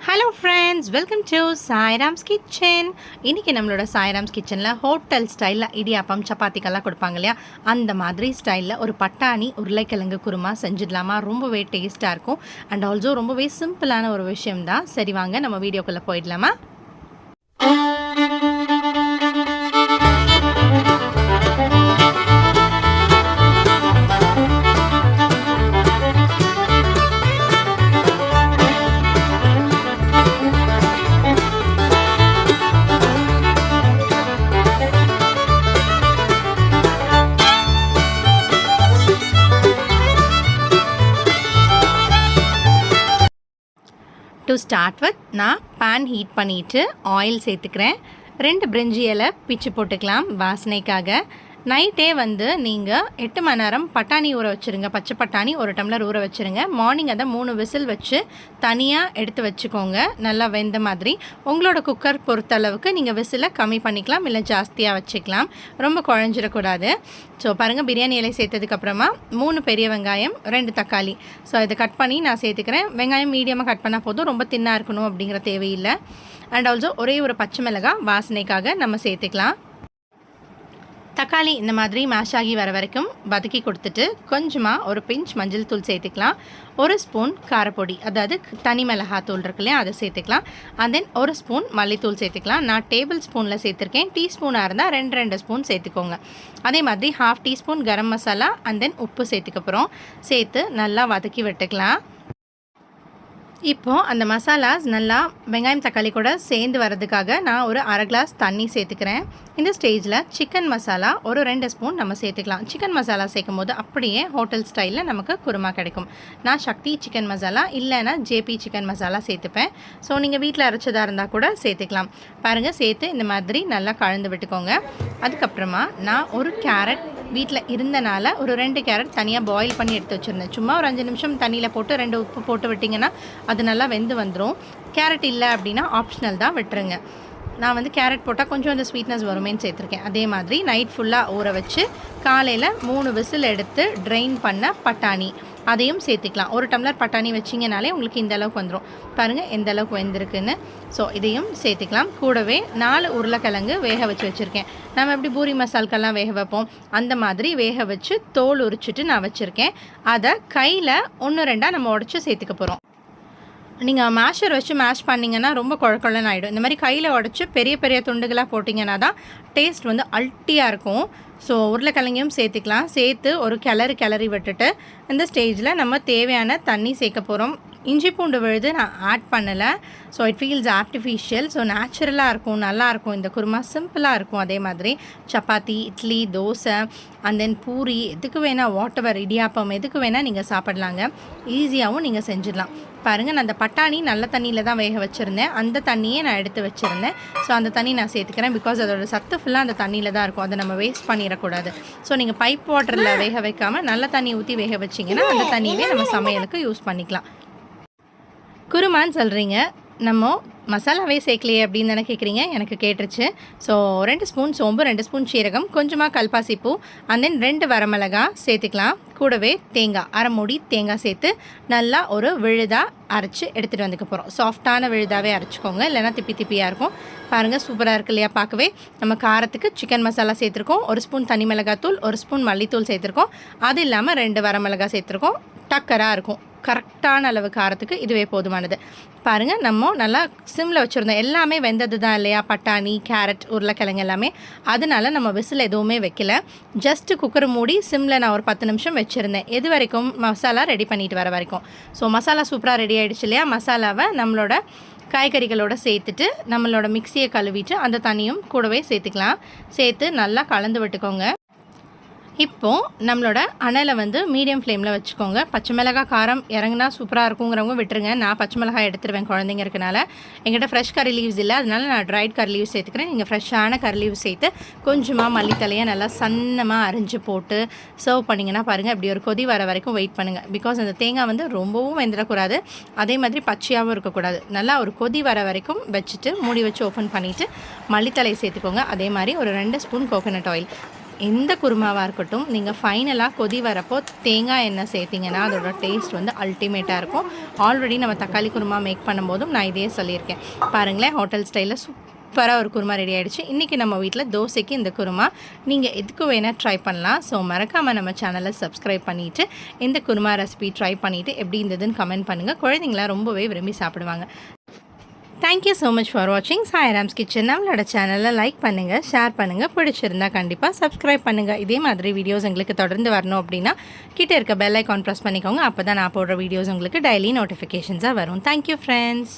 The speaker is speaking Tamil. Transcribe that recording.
Hello friends, welcome to Sairam's kitchen. இன்றைக்கி நம்மளோட சாய்ராம்ஸ் கிச்சனில் ஹோட்டல் ஸ்டைலில் இடியாப்பம் சப்பாத்திக்கெல்லாம் கொடுப்பாங்க இல்லையா, அந்த மாதிரி ஸ்டைலில் ஒரு பட்டாணி உருளைக்கிழங்கு குருமா செஞ்சிடலாமா. ரொம்பவே டேஸ்ட்டாக இருக்கும் அண்ட் ஆல்சோ ரொம்பவே சிம்பிளான ஒரு விஷயம்தான். சரி வாங்க நம்ம வீடியோக்குள்ளே போயிடலாமா. டு ஸ்டார்ட் வித் நான் பேன் ஹீட் பண்ணிவிட்டு ஆயில் சேர்த்துக்கிறேன். 2 பிரிஞ்சி இலை பிச்சு போட்டுக்கலாம் வாசனைக்காக. நைட்டே நீங்கள் 8 மணி நேரம் பட்டாணி ஊற வச்சுருங்க. பச்சை பட்டாணி 1 டம்ளர் ஊற வச்சுருங்க. மார்னிங் அதை 3 விசில் வச்சு தனியாக எடுத்து வச்சுக்கோங்க, நல்லா வெந்த மாதிரி. உங்களோட குக்கர் பொறுத்தளவுக்கு நீங்கள் விசிலை கம்மி பண்ணிக்கலாம், இல்லை ஜாஸ்தியாக வச்சுக்கலாம், ரொம்ப குழஞ்சிடக்கூடாது. ஸோ பாருங்கள், பிரியாணி இலை சேர்த்ததுக்கப்புறமா 3 பெரிய வெங்காயம், 2 தக்காளி. ஸோ இதை கட் பண்ணி நான் சேர்த்துக்கிறேன். வெங்காயம் மீடியமாக கட் பண்ணால் போதும், ரொம்ப தின்னாக இருக்கணும் அப்படிங்கிற தேவையில்லை. அண்ட் ஆல்சோ ஒரே ஒரு பச்சை மிளகாய் வாசனைக்காக நம்ம சேர்த்துக்கலாம். தக்காளி இந்த மாதிரி மேஷ் ஆகி வர வரைக்கும் வதக்கி கொடுத்துட்டு கொஞ்சமாக ஒரு பிஞ்ச் மஞ்சள் தூள் சேர்த்துக்கலாம். 1 ஸ்பூன் காரப்பொடி, அதாவது தனி மிளகாத்தூள் இருக்கு இல்லையா, அதை சேர்த்துக்கலாம். அண்ட் தென் 1 ஸ்பூன் மல்லித்தூள் சேர்த்துக்கலாம். நான் டேபிள் ஸ்பூனில் சேர்த்துருக்கேன். டீஸ்பூனாக இருந்தால் 2 ஸ்பூன் சேர்த்துக்கோங்க. அதே மாதிரி 1/2 teaspoon garam masala and then உப்பு சேர்த்துக்கப்புறம் சேர்த்து நல்லா வதக்கி விட்டுக்கலாம். இப்போது அந்த மசாலாஸ் நல்லா வெங்காயம் தக்காளி கூட சேர்ந்து வரதுக்காக நான் ஒரு 1/2 கிளாஸ் தண்ணி சேர்த்துக்கிறேன். இந்த ஸ்டேஜில் சிக்கன் மசாலா ஒரு 2 ஸ்பூன் நம்ம சேர்த்துக்கலாம். சிக்கன் மசாலா சேர்க்கும் போது அப்படியே ஹோட்டல் ஸ்டைலில் நமக்கு குருமா கிடைக்கும். நான் சக்தி சிக்கன் மசாலா இல்லைன்னா ஜேபி சிக்கன் மசாலா சேர்த்துப்பேன். ஸோ நீங்கள் வீட்டில் அரைச்சதாக இருந்தால் கூட சேர்த்துக்கலாம். பாருங்கள், சேர்த்து இந்த மாதிரி நல்லா கலந்து விட்டுக்கோங்க. அதுக்கப்புறமா நான் ஒரு கேரட் வீட்டில் இருந்தனால ஒரு 2 கேரட் தனியாக பாயில் பண்ணி எடுத்து வச்சுருந்தேன். சும்மா ஒரு 5 நிமிஷம் தண்ணியில் போட்டு 2 உப்பு போட்டு விட்டிங்கன்னா அது நல்லா வெந்து வந்துடும். கேரட் இல்லை அப்படின்னா ஆப்ஷனல் தான், விட்டுருங்க. நான் கேரட் போட்டால் கொஞ்சம் அந்த ஸ்வீட்னஸ் வருமேன்னு சேர்த்துருக்கேன். அதே மாதிரி நைட் ஃபுல்லாக ஊற வச்சு காலையில் 3 விசில் எடுத்து ட்ரெயின் பண்ண பட்டாணி அதையும் சேர்த்துக்கலாம். 1 டம்ளர் பட்டாணி வச்சிங்கனாலே உங்களுக்கு இந்த அளவுக்கு வந்துடும். பாருங்கள் எந்த அளவுக்கு வெந்திருக்குன்னு. ஸோ இதையும் சேர்த்துக்கலாம். கூடவே 4 உருளைக்கிழங்கு வேக வச்சு வச்சுருக்கேன். நம்ம எப்படி பூரி மசால்க்கெல்லாம் வேக வைப்போம் அந்த மாதிரி வேக வச்சு தோல் உரிச்சிட்டு நான் வச்சுருக்கேன். அதை கையில் 1-2 நம்ம உடச்சி சேர்த்துக்க போகிறோம். நீங்கள் மேஷர் வச்சு மேஷ் பண்ணிங்கன்னா ரொம்ப குழக்குழன்னு ஆகிடும். இந்த மாதிரி கையில் உடச்சி பெரிய பெரிய துண்டுகளாக போட்டிங்கன்னா தான் டேஸ்ட் அல்ட்டியாக இருக்கும். ஸோ உருளைக்கிழங்கையும் சேர்த்துக்கலாம். சேர்த்து ஒரு கிளறி விட்டுட்டு இந்த ஸ்டேஜில் நம்ம தேவையான தண்ணி சேர்க்க போகிறோம். இஞ்சி பூண்டு விழுது நான் ஆட் பண்ணலை. So it feels artificial. So நேச்சுரலாக இருக்கும், நல்லாயிருக்கும். இந்த குருமா சிம்பிளாக இருக்கும். அதே மாதிரி சப்பாத்தி, இட்லி, தோசை அண்ட் தென் பூரி, எதுக்கு வேணால் வாட்டவர் இடியாப்பம் எதுக்கு வேணால் நீங்கள் சாப்பிட்லாங்க. ஈஸியாகவும் நீங்கள் செஞ்சிடலாம். பாருங்கள், நான் அந்த பட்டாணி நல்ல தண்ணியில் தான் வேக வச்சுருந்தேன். அந்த தண்ணியே நான் எடுத்து வச்சுருந்தேன். ஸோ அந்த தண்ணி நான் சேர்த்துக்கிறேன். பிகாஸ் அதோட சத்து ஃபுல்லாக அந்த தண்ணியில் தான் இருக்கும். அதை நம்ம வேஸ்ட் பண்ணிடக்கூடாது. ஸோ நீங்கள் பைப் வாட்டரில் வேக வைக்காமல் நல்ல தண்ணி ஊற்றி வேக வச்சிங்கன்னா அந்த தண்ணியவே நம்ம சமையலுக்கு யூஸ் பண்ணிக்கலாம். குருமான்னு சொல்கிறீங்க, நம்ம மசாலாவே சேர்க்கலையே அப்படின்னு தானே கேட்குறீங்க. எனக்கு கேட்டுருச்சு. ஸோ 2 ஸ்பூன் சோம்பு, 2 ஸ்பூன் சீரகம், கொஞ்சமாக கல்பாசிப்பூ அண்ட் தென் 2 வரமிளகா சேர்த்துக்கலாம். கூடவே தேங்காய், 1/2 மூடி தேங்காய் சேர்த்து நல்லா ஒரு விழுதாக அரைச்சி எடுத்துகிட்டு வந்துக்க போகிறோம். சாஃப்டான விழுதாவே அரைச்சிக்கோங்க, இல்லைனா திப்பியாக இருக்கும். பாருங்கள், சூப்பராக இருக்கு இல்லையா பார்க்கவே. நம்ம காரத்துக்கு சிக்கன் மசாலா சேர்த்துருக்கோம். 1 ஸ்பூன் தனி மிளகாத்தூள், 1 ஸ்பூன் மல்லித்தூள் சேர்த்துருக்கோம். அது இல்லாமல் 2 வரமிளகா சேர்த்துருக்கோம். டக்கராக இருக்கும். கரெக்டான அளவு காரத்துக்கு இதுவே போதுமானது. பாருங்கள், நம்ம நல்லா சிம்மில் வச்சுருந்தோம். எல்லாமே வெந்தது தான் இல்லையா, பட்டாணி, கேரட், உருளைக்கிழங்கு எல்லாமே. அதனால நம்ம விசில் எதுவுமே வைக்கல. ஜஸ்ட்டு குக்கர் மூடி சிம்மில் நான் ஒரு 10 நிமிஷம் வச்சுருந்தேன். எது வரைக்கும்? மசாலா ரெடி பண்ணிட்டு வர வரைக்கும். ஸோ மசாலா சூப்பராக ரெடி ஆகிடுச்சு இல்லையா. மசாலாவை நம்மளோட காய்கறிகளோடு சேர்த்துட்டு நம்மளோட மிக்சியை கழுவிட்டு அந்த தண்ணியும் கூடவே சேர்த்துக்கலாம். சேர்த்து நல்லா கலந்து விட்டுக்கோங்க. இப்போது நம்மளோட அனலை மீடியம் ஃப்ளேமில் வச்சுக்கோங்க. பச்சை மிளகாய் காரம் இறங்குனா சூப்பராக இருக்குங்கிறவங்க விட்டுருங்க. நான் பச்சை மிளகாய் எடுத்துருவேன் குழந்தைங்க இருக்கனால. எங்கிட்ட ஃப்ரெஷ் கரி லீவ்ஸ் இல்லை, அதனால நான் ட்ரைட் கரி லீவ்ஸ் சேர்த்துக்கிறேன். நீங்கள் ஃப்ரெஷ்ஷான கரி லீவ்ஸ் சேர்த்து கொஞ்சமாக மல்லித்தலையை நல்லா சன்னமாக அரிஞ்சு போட்டு சர்வ் பண்ணிங்கன்னா பாருங்கள், இப்படி ஒரு கொதி வர வரைக்கும் வெயிட் பண்ணுங்கள். பிகாஸ் அந்த தேங்காய் ரொம்பவும் வெந்துடக்கூடாது, அதே மாதிரி பச்சையாகவும் இருக்கக்கூடாது. நல்லா ஒரு கொதி வர வரைக்கும் வச்சுட்டு மூடி வச்சு ஓப்பன் பண்ணிவிட்டு மல்லித்தலை சேர்த்துக்கோங்க. அதே மாதிரி ஒரு 2 ஸ்பூன் கோகோனட் ஆயில். எந்த குருமாவாக இருக்கட்டும் நீங்கள் ஃபைனலாக கொதி வரப்போ தேங்காய் எண்ணெய் சேர்த்திங்கன்னா அதோட டேஸ்ட் வந்து அல்டிமேட்டாக இருக்கும். ஆல்ரெடி நம்ம தக்காளி குருமா மேக் பண்ணும்போதும் நான் இதே சொல்லியிருக்கேன். பாருங்களேன், ஹோட்டல் ஸ்டைலில் சூப்பராக ஒரு குருமா ரெடி ஆகிடுச்சு. இன்றைக்கி நம்ம வீட்டில் தோசைக்கு இந்த குருமா நீங்கள் எதுக்கு வேணால் ட்ரை பண்ணலாம். ஸோ மறக்காமல் நம்ம சேனலை சப்ஸ்கிரைப் பண்ணிவிட்டு இந்த குருமா ரெசிபி ட்ரை பண்ணிவிட்டு எப்படி இருந்ததுன்னு கமெண்ட் பண்ணுங்கள். குழந்தைங்களாம் ரொம்பவே விரும்பி சாப்பிடுவாங்க. தேங்க்யூ ஸோ மச் ஃபார் வாட்சிங் சாய்ராம்ஸ் கிச்சன். நம்மளோட சேனலை லைக் பண்ணுங்கள், ஷேர் பண்ணுங்கள், பிடிச்சிருந்தா கண்டிப்பாக சப்ஸ்கிரைப் பண்ணுங்கள். இதே மாதிரி வீடியோஸ் உங்களுக்கு தொடர்ந்து வரணும் அப்படின்னா கிட்டே இருக்க பெல் ஐக்கான் ப்ரெஸ் பண்ணிக்கோங்க. அப்போ தான் நான் போடுற வீடியோஸ் உங்களுக்கு டெய்லி நோட்டிஃபிகேஷன்ஸாக வரும். Thank you friends.